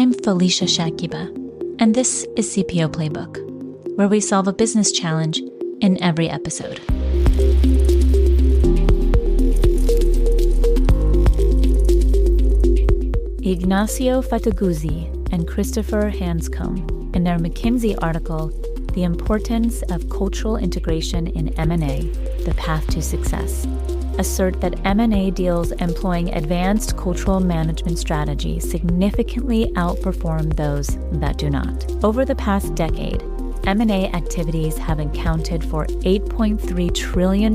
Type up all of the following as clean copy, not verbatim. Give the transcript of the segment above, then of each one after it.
I'm Felicia Shakiba, and this is CPO Playbook, where we solve a business challenge in every episode. Ignacio Fataguzzi and Christopher Hanscom, in their McKinsey article, The Importance of Cultural Integration in M&A, The Path to Success, assert that M&A deals employing advanced cultural management strategies significantly outperform those that do not. Over the past decade, M&A activities have accounted for $8.3 trillion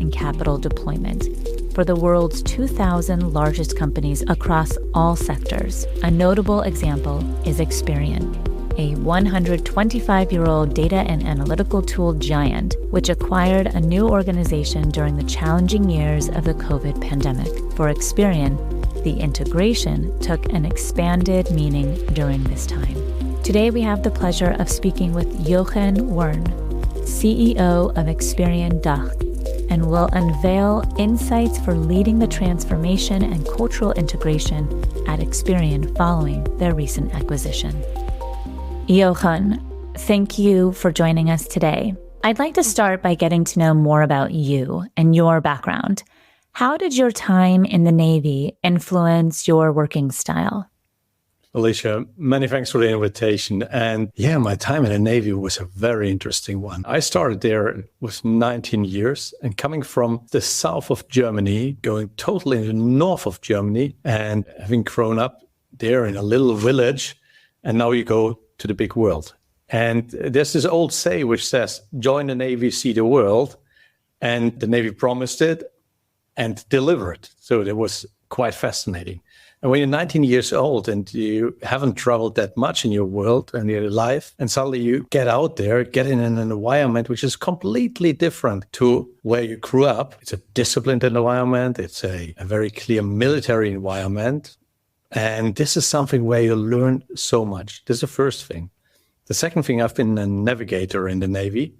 in capital deployment for the world's 2,000 largest companies across all sectors. A notable example is Experian, a 125-year-old data and analytical tool giant, which acquired a new organization during the challenging years of the COVID pandemic. For Experian, the integration took an expanded meaning during this time. Today, we have the pleasure of speaking with Jochen Werne, CEO of Experian DACH, and will unveil insights for leading the transformation and cultural integration at Experian following their recent acquisition. Jochen, thank you for joining us today. I'd like to start by getting to know more about you and your background. How did your time in the Navy influence your working style? Alicia, many thanks for the invitation. And yeah, my time in the Navy was a very interesting one. I started there with 19 years and coming from the south of Germany, going totally in the north of Germany and having grown up there in a little village. And now you go to the big world. And there's this old say which says, join the Navy, see the world. And the Navy promised it and delivered. So it was quite fascinating. And when you're 19 years old and you haven't traveled that much in your world and your life, and suddenly you get out there, get in an environment which is completely different to where you grew up. It's a disciplined environment. It's a very clear military environment. And this is something where you learn so much. This is the first thing. The second thing, I've been a navigator in the Navy.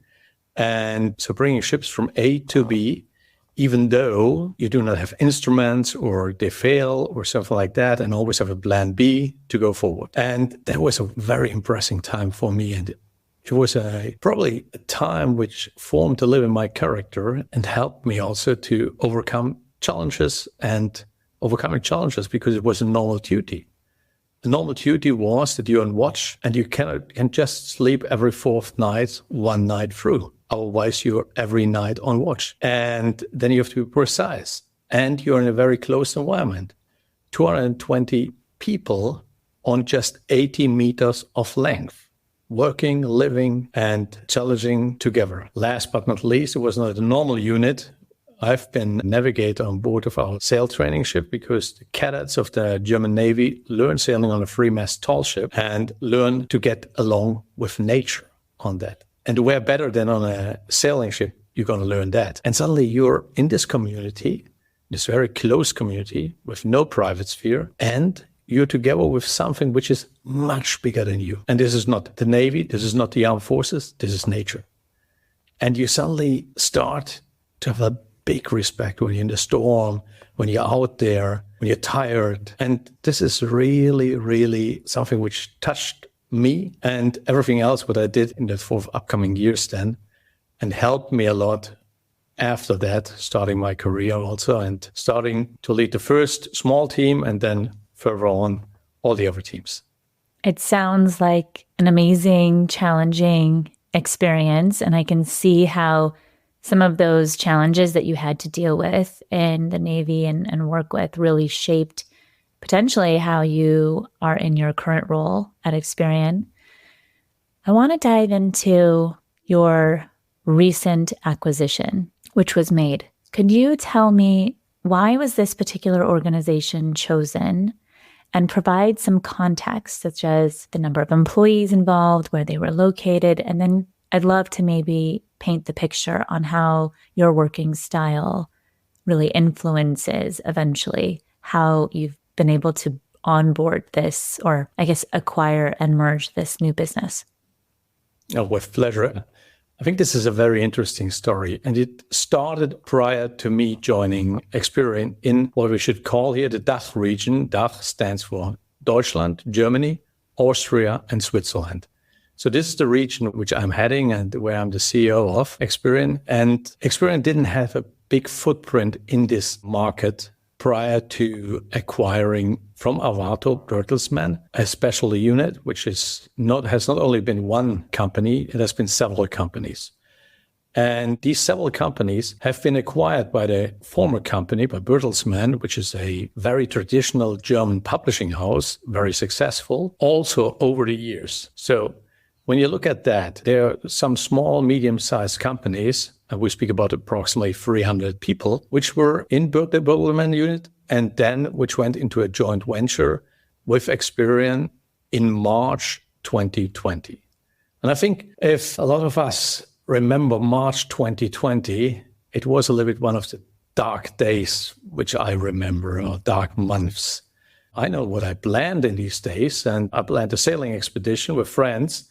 And so bringing ships from A to B, even though you do not have instruments or they fail or something like that, and always have a plan B to go forward. And that was a very impressive time for me. And it was probably a time which formed a little in my character and helped me also to overcome challenges and overcoming challenges because it was a normal duty. The normal duty was that you're on watch and you can just sleep every fourth night, one night through. Otherwise, you're every night on watch. And then you have to be precise. And you're in a very close environment. 220 people on just 80 meters of length, working, living, and challenging together. Last but not least, it was not a normal unit. I've been a navigator on board of our sail training ship because the cadets of the German Navy learn sailing on a three-mast tall ship and learn to get along with nature on that. And where better than on a sailing ship, you're going to learn that. And suddenly you're in this community, this very close community with no private sphere, and you're together with something which is much bigger than you. And this is not the Navy, this is not the armed forces, this is nature. And you suddenly start to have a big respect when you're in the storm, when you're out there, when you're tired. And this is really, really something which touched me and everything else what I did in the 4 upcoming years then, and helped me a lot after that, starting my career also and starting to lead the first small team and then further on all the other teams. It sounds like an amazing, challenging experience, and I can see how some of those challenges that you had to deal with in the Navy and work with really shaped potentially how you are in your current role at Experian. I want to dive into your recent acquisition, which was made. Could you tell me why was this particular organization chosen and provide some context, such as the number of employees involved, where they were located, and then I'd love to maybe paint the picture on how your working style really influences eventually how you've been able to onboard this, or I guess acquire and merge this new business. Oh, with pleasure. I think this is a very interesting story, and it started prior to me joining Experian in what we should call here the DACH region. DACH stands for Deutschland, Germany, Austria, and Switzerland. So this is the region which I'm heading and where I'm the CEO of Experian. And Experian didn't have a big footprint in this market prior to acquiring from Arvato Bertelsmann a specialty unit, which has not only been one company, it has been several companies. And these several companies have been acquired by the former company, by Bertelsmann, which is a very traditional German publishing house, very successful, also over the years. So when you look at that, there are some small, medium-sized companies, and we speak about approximately 300 people, which were in the Bertelsmann unit, and then which went into a joint venture with Experian in March 2020. And I think if a lot of us remember March 2020, it was a little bit one of the dark days, which I remember, or dark months. I know what I planned in these days, and I planned a sailing expedition with friends.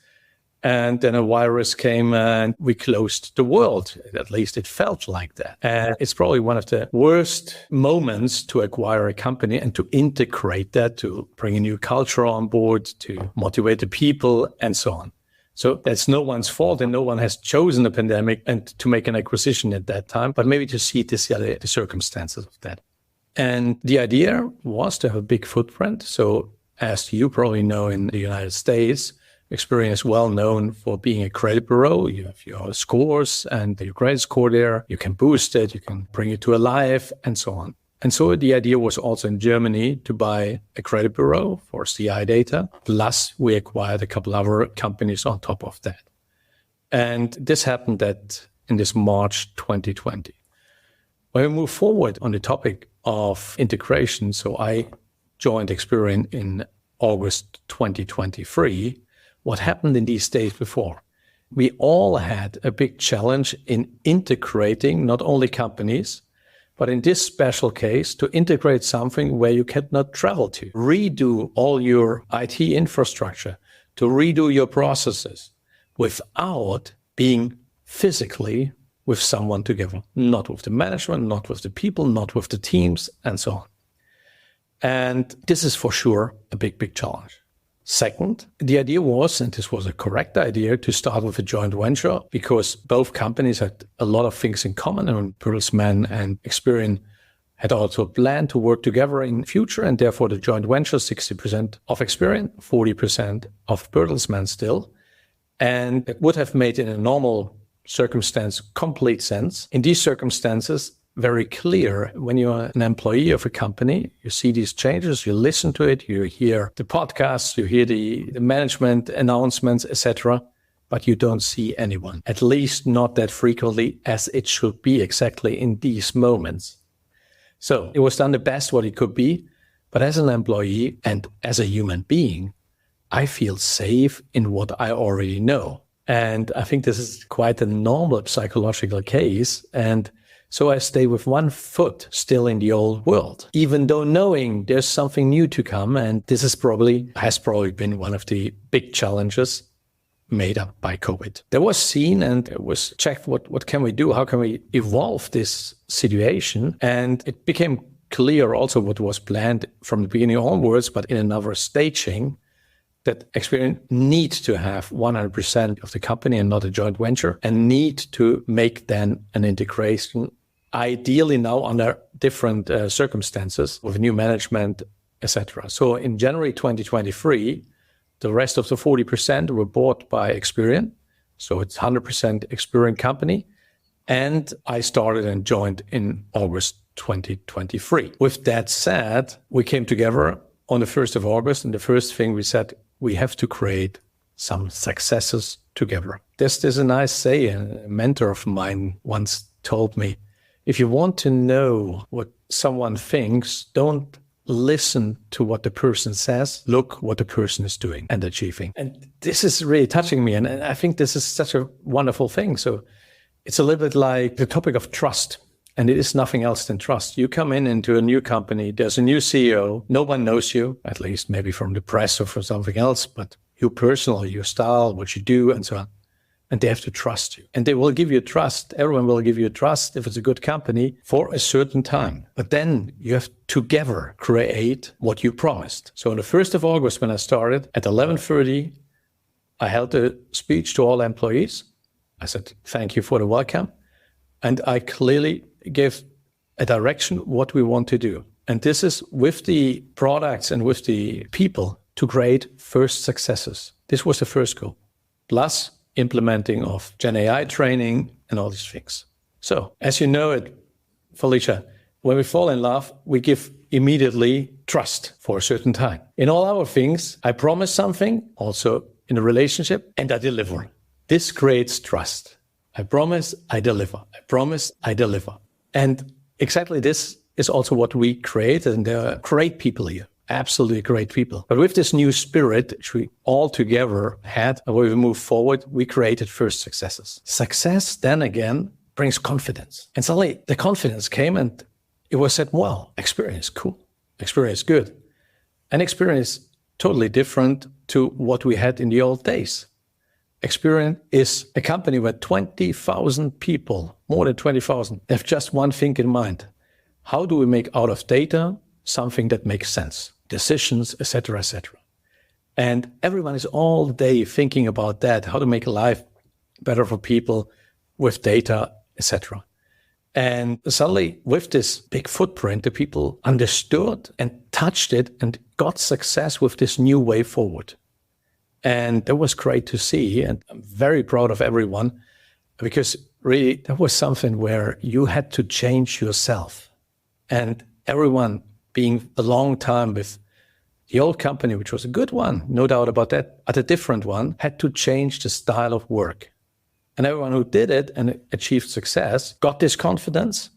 And then a virus came and we closed the world. At least it felt like that. And it's probably one of the worst moments to acquire a company and to integrate that, to bring a new culture on board, to motivate the people and so on. So that's no one's fault, and no one has chosen a pandemic and to make an acquisition at that time, but maybe to see the circumstances of that. And the idea was to have a big footprint. So as you probably know, in the United States, Experian is well known for being a credit bureau. You have your scores and your credit score there. You can boost it, you can bring it to a live, and so on. And so the idea was also in Germany to buy a credit bureau for CI data. Plus, we acquired a couple other companies on top of that. And this happened in this March 2020. When we move forward on the topic of integration, so I joined Experian in August 2023. What happened in these days before? We all had a big challenge in integrating not only companies, but in this special case, to integrate something where you cannot travel to, redo all your IT infrastructure, to redo your processes without being physically with someone together, not with the management, not with the people, not with the teams, and so on. And this is for sure a big, big challenge. Second, the idea was, and this was a correct idea, to start with a joint venture because both companies had a lot of things in common, and Bertelsmann and Experian had also planned to work together in future, and therefore the joint venture, 60% of Experian, 40% of Bertelsmann still. And it would have made in a normal circumstance complete sense. In these circumstances, very clear. When you're an employee of a company, you see these changes, you listen to it, you hear the podcasts, you hear the management announcements, etc., but you don't see anyone, at least not that frequently as it should be exactly in these moments. So it was done the best what it could be, but as an employee and as a human being, I feel safe in what I already know. And I think this is quite a normal psychological case. And so I stay with one foot still in the old world, even though knowing there's something new to come. And this has probably been one of the big challenges made up by COVID. There was seen and it was checked, what can we do? How can we evolve this situation? And it became clear also what was planned from the beginning onwards, but in another staging, that Experian needs to have 100% of the company and not a joint venture, and need to make then an integration, ideally now under different circumstances with new management, etc. So in January 2023, the rest of the 40% were bought by Experian. So it's 100% Experian company. And I started and joined in August 2023. With that said, we came together on the 1st of August. And the first thing we said, we have to create some successes together. There's a nice saying, a mentor of mine once told me, if you want to know what someone thinks, don't listen to what the person says, look what the person is doing and achieving. And this is really touching me. And I think this is such a wonderful thing. So it's a little bit like the topic of trust. And it is nothing else than trust. You come into a new company, there's a new CEO, no one knows you, at least maybe from the press or from something else, but you personally, your style, what you do, and so on. and they have to trust you. And they will give you trust. Everyone will give you trust if it's a good company for a certain time. But then you have together create what you promised. So on the 1st of August, when I started at 11:30, I held a speech to all employees. I said, thank you for the welcome. And I clearly gave a direction what we want to do. And this is with the products and with the people to create first successes. This was the first goal. Plus implementing of Gen AI training and all these things. So as you know it, Felicia, when we fall in love, we give immediately trust for a certain time. In all our things, I promise something, also in a relationship, and I deliver. This creates trust. I promise, I deliver. I promise, I deliver. And exactly this is also what we created, and there are great people here. Absolutely great people. But with this new spirit, which we all together had, and when we move forward, we created first successes. Success then again brings confidence. And suddenly the confidence came and it was said, wow, Experian is cool. Experian is good. And Experian is totally different to what we had in the old days. Experian is a company where 20,000 people, more than 20,000, have just one thing in mind. How do we make out of data something that makes sense? Decisions, etc., etc. And everyone is all day thinking about that, how to make life better for people with data, etc. And suddenly, with this big footprint, the people understood and touched it and got success with this new way forward. And that was great to see. And I'm very proud of everyone, because really that was something where you had to change yourself. And everyone being a long time with the old company, which was a good one, no doubt about that, but a different one, had to change the style of work. And everyone who did it and achieved success got this confidence.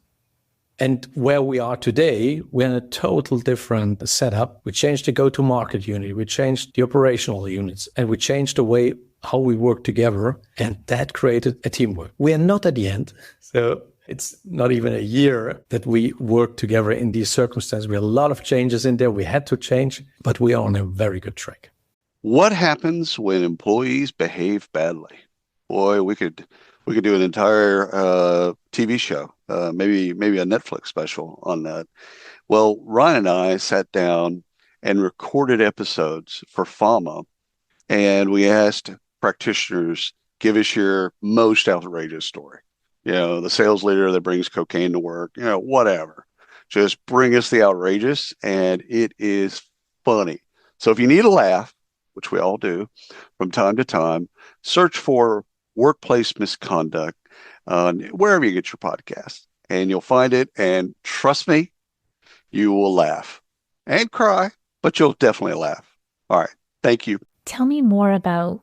And where we are today, we're in a total different setup. We changed the go-to-market unit, we changed the operational units, and we changed the way how we work together. And that created a teamwork. We are not at the end. So it's not even a year that we work together in these circumstances. We have a lot of changes in there. We had to change, but we are on a very good track. What happens when employees behave badly? Boy, we could do an entire TV show, maybe a Netflix special on that. Well, Ryan and I sat down and recorded episodes for FAMA, and we asked practitioners, give us your most outrageous story. You know, the sales leader that brings cocaine to work, you know, whatever. Just bring us the outrageous, and it is funny. So if you need a laugh, which we all do from time to time, search for Workplace Misconduct wherever you get your podcast, and you'll find it. And trust me, you will laugh and cry, but you'll definitely laugh. All right. Thank you. Tell me more about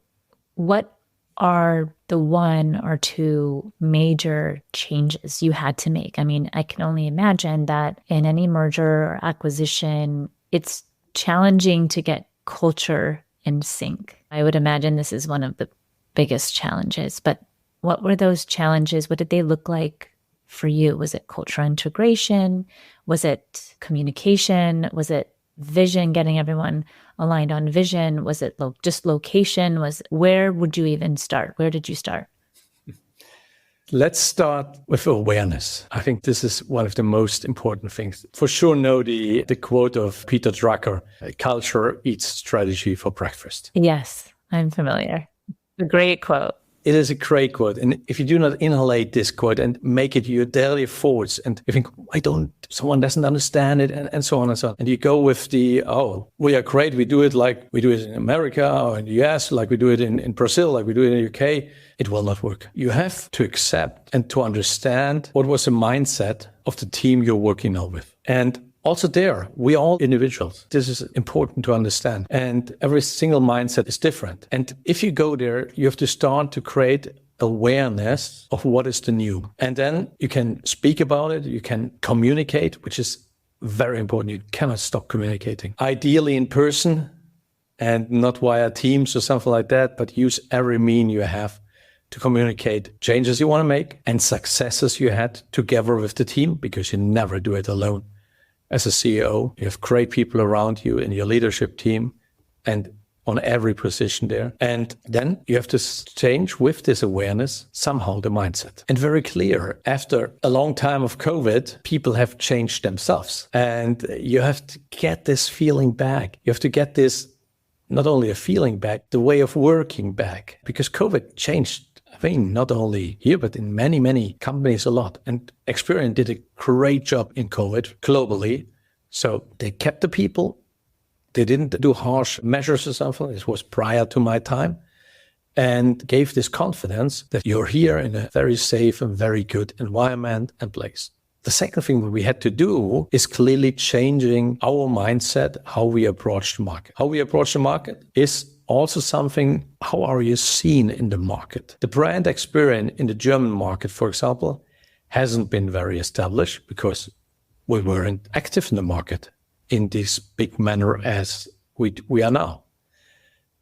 what are the one or two major changes you had to make. I mean, I can only imagine that in any merger or acquisition, it's challenging to get culture in sync. I would imagine this is one of the biggest challenges, but what were those challenges? What did they look like for you? Was it cultural integration? Was it communication? Was it vision, getting everyone aligned on vision? Was it just location? Where would you even start? Where did you start? Let's start with awareness. I think this is one of the most important things. For sure know the quote of Peter Drucker, culture eats strategy for breakfast. Yes, I'm familiar. A great quote. It is a great quote. And if you do not inhalate this quote and make it your daily thoughts, and you think, someone doesn't understand it, and so on and so on. And you go with we are great. We do it like we do it in America or in the US, like we do it in Brazil, like we do it in the UK. It will not work. You have to accept and to understand what was the mindset of the team you're working now with. And also there, we are all individuals. This is important to understand. And every single mindset is different. And if you go there, you have to start to create awareness of what is the new. And then you can speak about it. You can communicate, which is very important. You cannot stop communicating. Ideally in person and not via Teams or something like that, but use every mean you have to communicate changes you want to make and successes you had together with the team, because you never do it alone. As a CEO, you have great people around you in your leadership team. And on every position there. And then you have to change with this awareness somehow the mindset. And very clear, after a long time of COVID, people have changed themselves. And you have to get this feeling back. You have to get this, not only a feeling back, the way of working back. Because COVID changed, I mean, not only here, but in many, many companies a lot. And Experian did a great job in COVID globally. So they kept the people. They didn't do harsh measures or something. This was prior to my time. And gave this confidence that you're here in a very safe and very good environment and place. The second thing we had to do is clearly changing our mindset, how we approach the market. How we approach the market is also something, how are you seen in the market? The brand Experian in the German market, for example, hasn't been very established because we weren't active in the market in this big manner as we are now.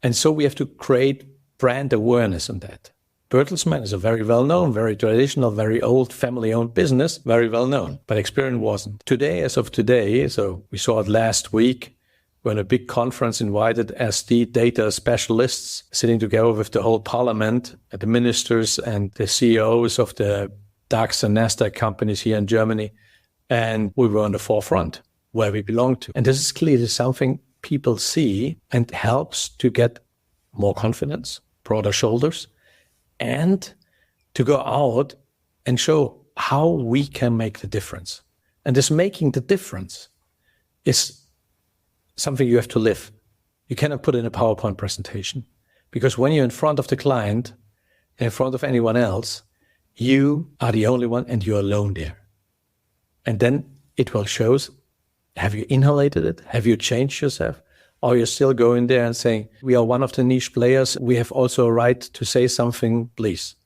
And so we have to create brand awareness on that. Bertelsmann is a very well-known, very traditional, very old family-owned business, very well-known, but Experian wasn't. Today, as of today, so we saw it last week, when a big conference invited SD data specialists sitting together with the whole parliament, the ministers and the CEOs of the DAX and Nasdaq companies here in Germany. And we were on the forefront where we belong to. And this is clearly something people see and helps to get more confidence, broader shoulders, and to go out and show how we can make the difference. And this making the difference is something you have to live. You cannot put in a PowerPoint presentation, because when you're in front of the client, in front of anyone else, you are the only one and you're alone there. And then it will show, have you inhalated it? Have you changed yourself? Or you're still going there and saying, we are one of the niche players. We have also a right to say something, please.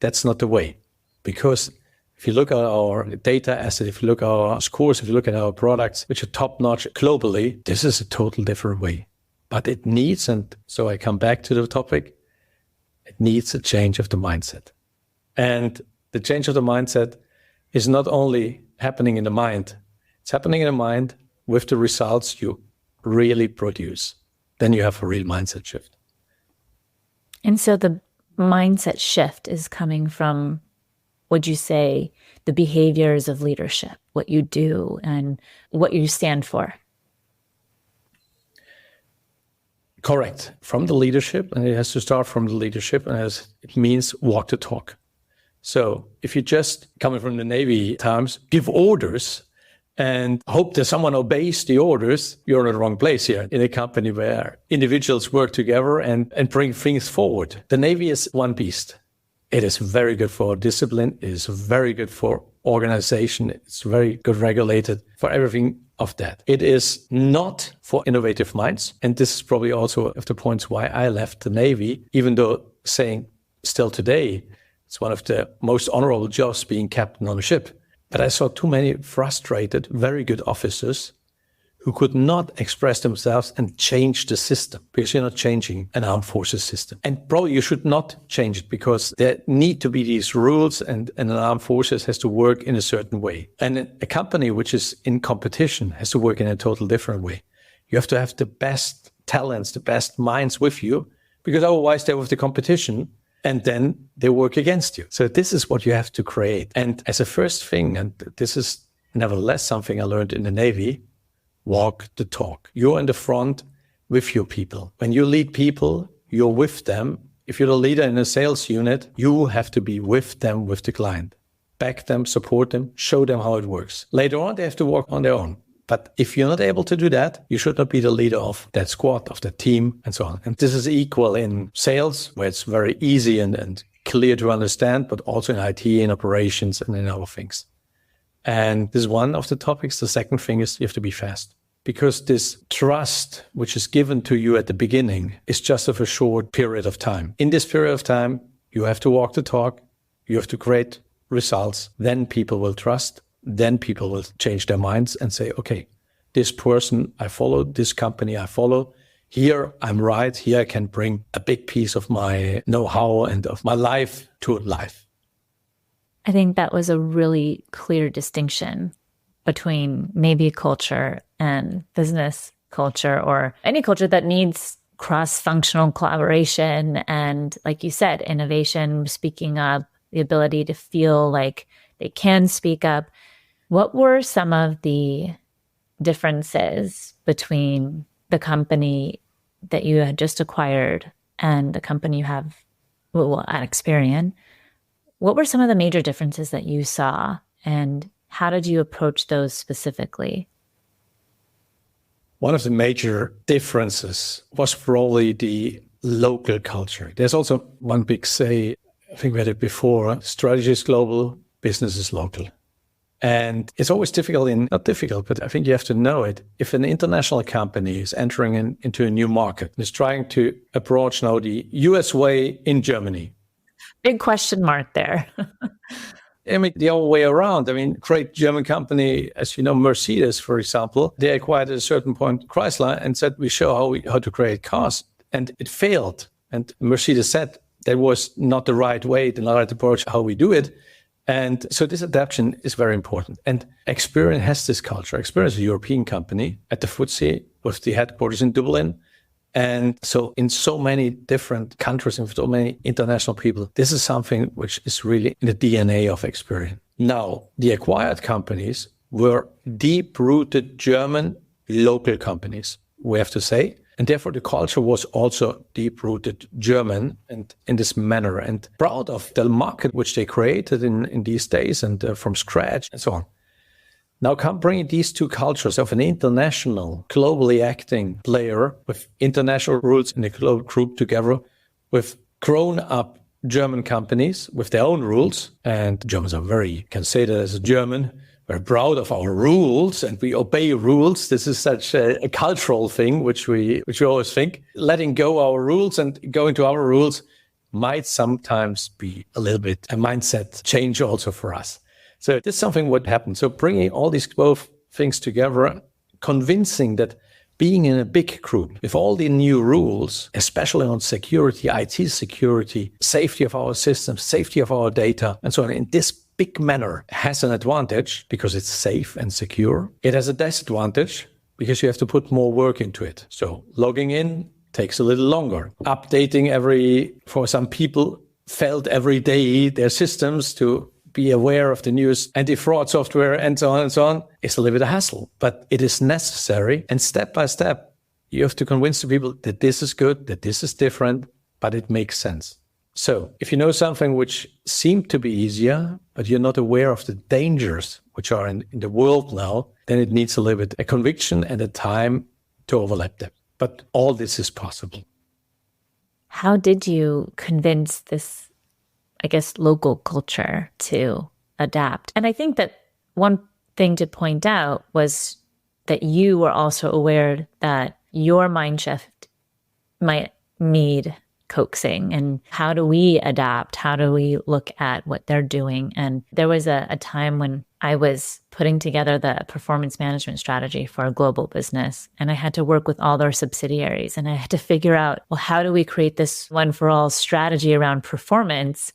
That's not the way. Because if you look at our data asset, if you look at our scores, if you look at our products, which are top-notch globally, this is a total different way. But it needs, and so I come back to the topic, it needs a change of the mindset. And the change of the mindset is not only happening in the mind, it's happening in the mind with the results you really produce. Then you have a real mindset shift. And so the mindset shift is coming from, would you say, the behaviors of leadership, what you do and what you stand for? Correct. From the leadership, and it has to start from the leadership, and it means walk the talk. So if you just, coming from the Navy times, give orders and hope that someone obeys the orders, you're in the wrong place here in a company where individuals work together and bring things forward. The Navy is one beast. It is very good for discipline. It is very good for organization. It's very good regulated for everything of that. It is not for innovative minds. And this is probably also of the points why I left the Navy, even though saying still today, it's one of the most honorable jobs being captain on a ship. But I saw too many frustrated, very good officers who could not express themselves and change the system, because you're not changing an armed forces system. And probably you should not change it, because there need to be these rules, and an armed forces has to work in a certain way. And a company which is in competition has to work in a total different way. You have to have the best talents, the best minds with you, because otherwise they're with the competition. And then they work against you. So this is what you have to create. And as a first thing, and this is nevertheless something I learned in the Navy, walk the talk. You're in the front with your people. When you lead people, you're with them. If you're the leader in a sales unit, you have to be with them, with the client. Back them, support them, show them how it works. Later on, they have to work on their own. But if you're not able to do that, you should not be the leader of that squad, of that team, and so on. And this is equal in sales, where it's very easy and clear to understand, but also in IT, in operations, and in other things. And this is one of the topics. The second thing is you have to be fast. Because this trust, which is given to you at the beginning, is just of a short period of time. In this period of time, you have to walk the talk. You have to create results. Then people will trust. Then people will change their minds and say, okay, this person I follow, this company I follow, here I'm right, here I can bring a big piece of my know-how and of my life to life. I think that was a really clear distinction between Navy culture and business culture, or any culture that needs cross-functional collaboration and, like you said, innovation, speaking up, the ability to feel like they can speak up. What were some of the differences between the company that you had just acquired and the company you have at Experian? What were some of the major differences that you saw, and how did you approach those specifically? One of the major differences was probably the local culture. There's also one big say, I think we had it before, strategy is global, business is local. And it's always difficult, not difficult, but I think you have to know it. If an international company is entering into a new market and is trying to approach now the US way in Germany. Big question mark there. I mean, the other way around. I mean, great German company, as you know, Mercedes, for example, they acquired at a certain point Chrysler and said, we show how to create cars. And it failed. And Mercedes said that was not the right way, the right approach, how we do it. And so this adaptation is very important. And Experian has this culture. Experian is a European company at the FTSE with the headquarters in Dublin. And so in so many different countries and with so many international people, this is something which is really in the DNA of Experian. Now, the acquired companies were deep-rooted German local companies, we have to say. And therefore, the culture was also deep-rooted German and in this manner, and proud of the market which they created in these days and from scratch and so on. Now come bringing these two cultures of an international, globally acting player with international roots in a global group together with grown-up German companies with their own rules. And Germans are very, can say that as a German, very proud of our rules and we obey rules. This is such a cultural thing, which we always think. Letting go our rules and going to our rules might sometimes be a little bit a mindset change also for us. So this is something what happened. So bringing all these both things together, convincing that being in a big group with all the new rules, especially on security, IT security, safety of our systems, safety of our data, and so on, in this big manner has an advantage because it's safe and secure. It has a disadvantage because you have to put more work into it. So logging in takes a little longer. Updating for some people, felt every day their systems to be aware of the newest anti-fraud software and so on, it's a little bit of a hassle, but it is necessary. And step by step, you have to convince the people that this is good, that this is different, but it makes sense. So if you know something which seemed to be easier, but you're not aware of the dangers which are in the world now, then it needs a little bit a conviction and a time to overlap them. But all this is possible. How did you convince this, I guess, local culture to adapt? And I think that one thing to point out was that you were also aware that your mind shift might need coaxing. And how do we adapt? How do we look at what they're doing? And there was a time when I was putting together the performance management strategy for a global business, and I had to work with all their subsidiaries, and I had to figure out, well, how do we create this one for all strategy around performance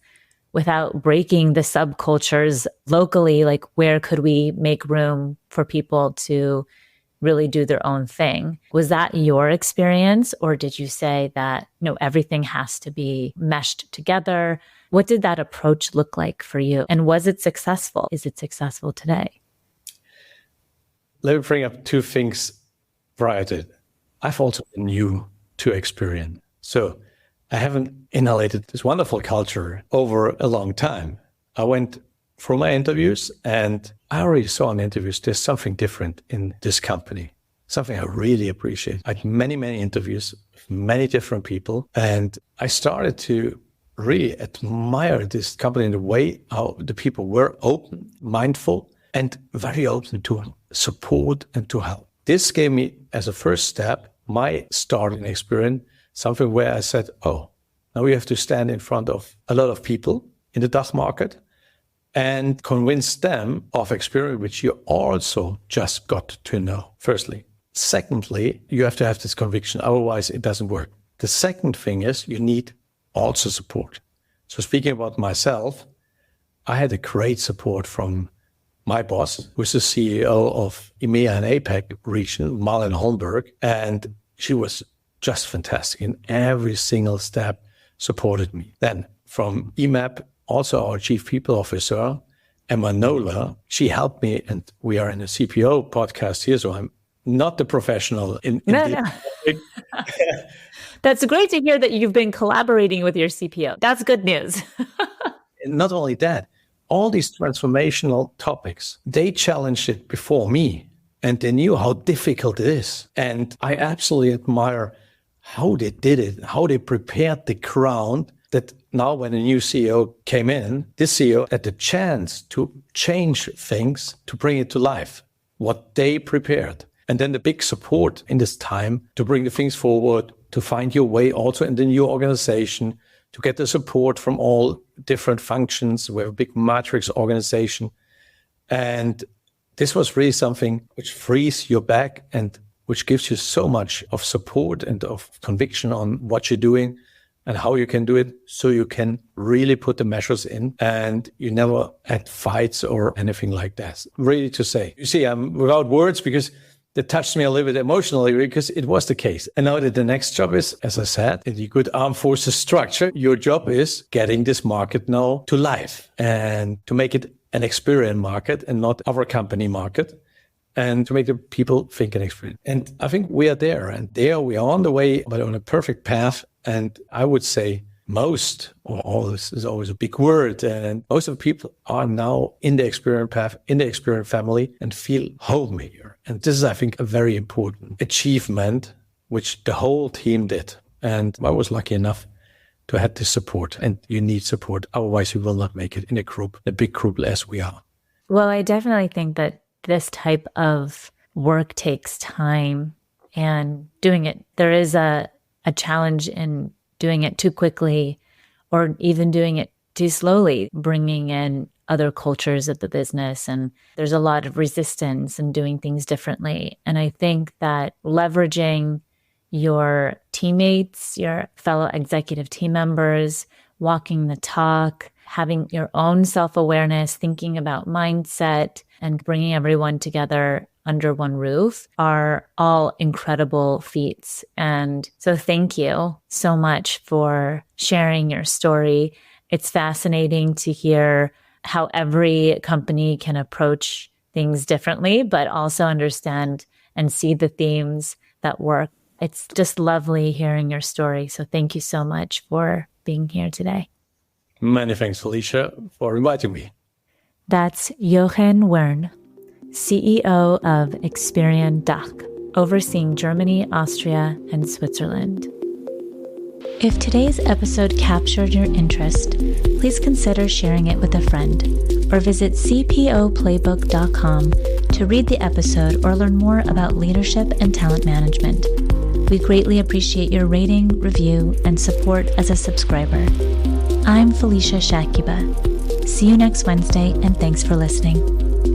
without breaking the subcultures locally? Like, where could we make room for people to really do their own thing? Was that your experience? Or did you say that, no, everything has to be meshed together? What did that approach look like for you? And was it successful? Is it successful today? Let me bring up two things prior to it. I've also been new to Experian. So I haven't inhalated this wonderful culture over a long time. I went for my interviews and I already saw in interviews there's something different in this company, something I really appreciate. I had many interviews with many different people, and I started to really admire this company in the way how the people were open, mindful, and very open to support and to help. This gave me, as a first step, my start in Experian, something where I said, oh, now we have to stand in front of a lot of people in the DACH market and convince them of Experian, which you also just got to know, firstly. Secondly, you have to have this conviction, otherwise it doesn't work. The second thing is you need also support. So speaking about myself, I had a great support from my boss, who's the CEO of EMEA and APAC region, Marlene Holmberg, and she was just fantastic. In every single step, supported me. Then from EMAP, also our chief people officer, Emma Nola, she helped me, and we are in a CPO podcast here, so I'm not the professional in No. That's great to hear that you've been collaborating with your CPO. That's good news. Not only that, all these transformational topics, they challenged it before me, and they knew how difficult it is. And I absolutely admire how they did it, how they prepared the ground, that now when a new CEO came in, this CEO had the chance to change things, to bring it to life, what they prepared. And then the big support in this time to bring the things forward, to find your way also in the new organization, to get the support from all different functions. We have a big matrix organization. And this was really something which frees your back and which gives you so much of support and of conviction on what you're doing and how you can do it, so you can really put the measures in and you never had fights or anything like that. Really to say. You see, I'm without words because that touched me a little bit emotionally, because it was the case. And now that the next job is, as I said, in the good armed forces structure, your job is getting this market now to life and to make it an Experian market and not our company market, and to make the people think an Experian. And I think we are there, and there we are on the way, but on a perfect path. And I would say most, or all this is always a big word, and most of the people are now in the Experian path, in the Experian family, and feel home here. And this is, I think, a very important achievement, which the whole team did. And I was lucky enough to have this support, and you need support. Otherwise, you will not make it in a group, a big group as we are. Well, I definitely think that this type of work takes time, and doing it, there is a challenge in doing it too quickly or even doing it too slowly, bringing in other cultures of the business. And there's a lot of resistance in doing things differently. And I think that leveraging your teammates, your fellow executive team members, walking the talk, having your own self-awareness, thinking about mindset, and bringing everyone together under one roof are all incredible feats. And so thank you so much for sharing your story. It's fascinating to hear how every company can approach things differently, but also understand and see the themes that work. It's just lovely hearing your story. So thank you so much for being here today. Many thanks, Felicia, for inviting me. That's Jochen Werne, CEO of Experian DACH, overseeing Germany, Austria, and Switzerland. If today's episode captured your interest, please consider sharing it with a friend, or visit cpoplaybook.com to read the episode or learn more about leadership and talent management. We greatly appreciate your rating, review, and support as a subscriber. I'm Felicia Shakiba. See you next Wednesday, and thanks for listening.